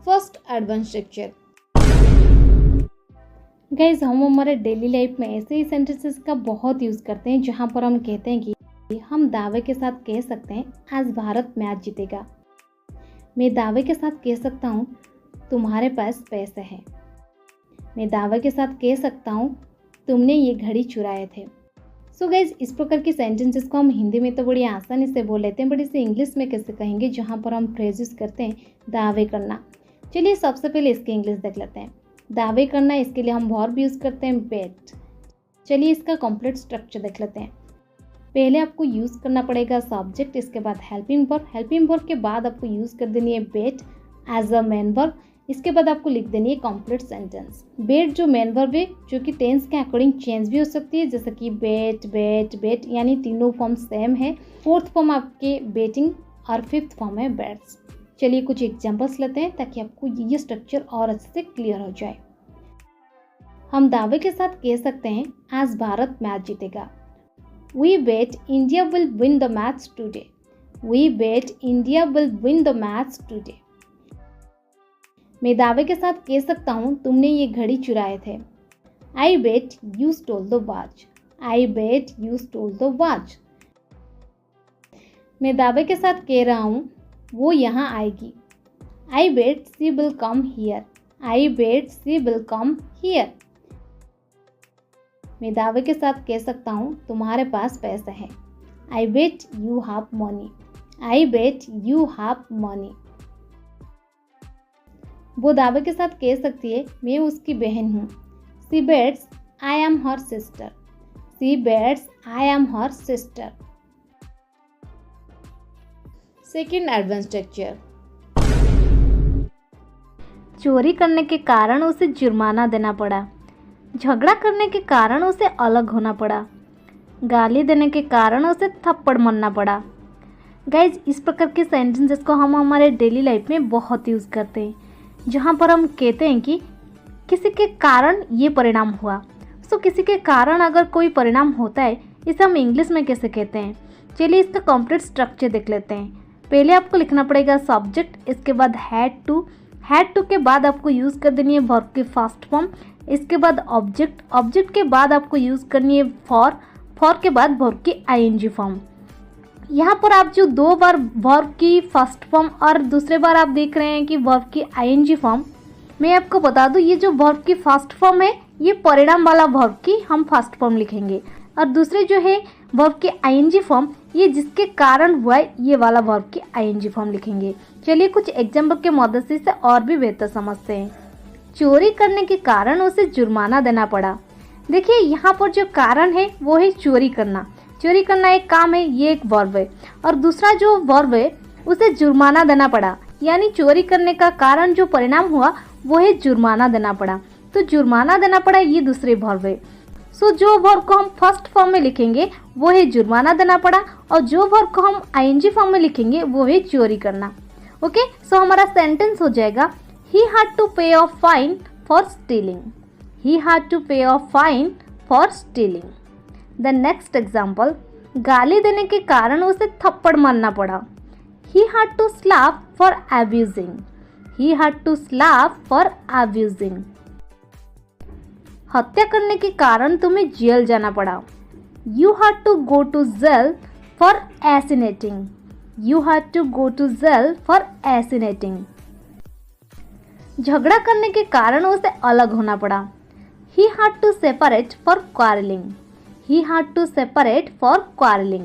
First advance structure. Guys, हम हमारे daily life में ऐसे ही सेंटेंसेस का बहुत यूज़ करते हैं जहाँ पर हम कहते हैं कि हम दावे के साथ कह सकते हैं आज भारत मैच जीतेगा। मैं दावे के साथ कह सकता हूँ तुम्हारे पास पैसे हैं। मैं दावे के साथ कह सकता हूँ तुमने ये घड़ी चुराए थे। सो गाइज, इस प्रकार की सेंटेंसेस को हम हिंदी में तो बड़ी आसानी से बोल लेते हैं, बट इसे इंग्लिश में कैसे कहेंगे जहाँ पर हम फ्रेज यूज करते हैं दावे करना। चलिए सबसे पहले इसके इंग्लिश देख लेते हैं। दावे करना, इसके लिए हम वर्ब यूज़ करते हैं बेट। चलिए इसका कंप्लीट स्ट्रक्चर देख लेते हैं। पहले आपको यूज़ करना पड़ेगा सब्जेक्ट, इसके बाद हेल्पिंग वर्ब। हेल्पिंग वर्ब के बाद आपको यूज़ कर देनी है बेट एज अ मेन वर्ब। इसके बाद आपको लिख देनी है कंप्लीट सेंटेंस। बेट जो मेन वर्ब है, जो कि टेंस के अकॉर्डिंग चेंज भी हो सकती है, जैसे कि बेट बेट बेट, यानी तीनों फॉर्म सेम है। फोर्थ फॉर्म आपके बेटिंग और फिफ्थ फॉर्म है बेट्स। चलिए कुछ एग्जांपल्स लेते हैं ताकि आपको ये स्ट्रक्चर और अच्छे से क्लियर हो जाए। हम दावे के साथ कह सकते हैं आज भारत मैच जीतेगा। We bet India will win the match today. We bet India will win the match today. मैं दावे के साथ कह सकता हूँ तुमने ये घड़ी चुराए थे। I bet you stole the watch. I bet you stole the watch. मैं दावे के साथ कह रहा हूँ वो यहाँ आएगी। I bet she will come here. I bet she will come here. मैं दावे के साथ कह सकता हूँ तुम्हारे पास पैसे हैं। I bet you have money. I bet you have money. वो दावे के साथ कह सकती है मैं उसकी बहन हूँ। She bets I am her sister. She bets I am her sister. Second advance structure. चोरी करने के कारण उसे जुर्माना देना पड़ा। झगड़ा करने के कारण उसे अलग होना पड़ा। गाली देने के कारण उसे थप्पड़ मारना पड़ा। गाइज, इस प्रकार के सेंटेंसेस को हम हमारे डेली लाइफ में बहुत यूज़ करते हैं, जहाँ पर हम कहते हैं कि किसी के कारण ये परिणाम हुआ। सो किसी के कारण अगर कोई परिणाम होता है, इसे हम इंग्लिश में कैसे कहते हैं। चलिए इसका कंप्लीट स्ट्रक्चर देख लेते हैं। पहले आपको लिखना पड़ेगा सब्जेक्ट, इसके बाद हैड टू के बाद आपको यूज़ कर देनी है वर्ब की फर्स्ट फॉर्म। इसके बाद ऑब्जेक्ट के बाद आपको यूज़ करनी है फॉर के बाद वर्ब की आईएनजी फॉर्म। यहाँ पर आप जो दो बार वर्ब की फर्स्ट फॉर्म और दूसरे बार आप देख रहे हैं कि वर्ब की आईएनजी फॉर्म, मैं आपको बता दूँ ये जो वर्ब की फर्स्ट फॉर्म है ये परिणाम वाला वर्ब की हम फर्स्ट फॉर्म लिखेंगे, और दूसरे जो है वर्ब की आईएनजी फॉर्म ये जिसके कारण हुआ है ये वाला वर्ब की आईएनजी फॉर्म लिखेंगे। चलिए कुछ एग्जाम्पल के मदद से इसे और भी बेहतर समझते हैं। चोरी करने के कारण उसे जुर्माना देना पड़ा। देखिए यहाँ पर जो कारण है वो है चोरी करना। चोरी करना एक काम है, ये एक वर्ब है, और दूसरा जो वर्ब है उसे जुर्माना देना पड़ा, यानी चोरी करने का कारण जो परिणाम हुआ वो है जुर्माना देना पड़ा। तो जुर्माना देना पड़ा ये दूसरे वर्ब है। सो जो वर्ब को हम फर्स्ट फॉर्म में लिखेंगे वो है जुर्माना देना पड़ा, और जो वर्ब को हम आईएनजी फॉर्म में लिखेंगे वो है चोरी करना। ओके, सो हमारा सेंटेंस हो जाएगा He had to pay a fine for stealing. He had to pay a fine for stealing. The next example, गाली देने के कारण उसे थप्पड़ मारना पड़ा। He had to slap for abusing. He had to slap for abusing. हत्या करने के कारण तुम्हें जेल जाना पड़ा। You had to go to jail for assassinating. You had to go to jail for assassinating. झगड़ा करने के कारण उसे अलग होना पड़ा। He had to separate for quarreling. He had to separate for quarreling.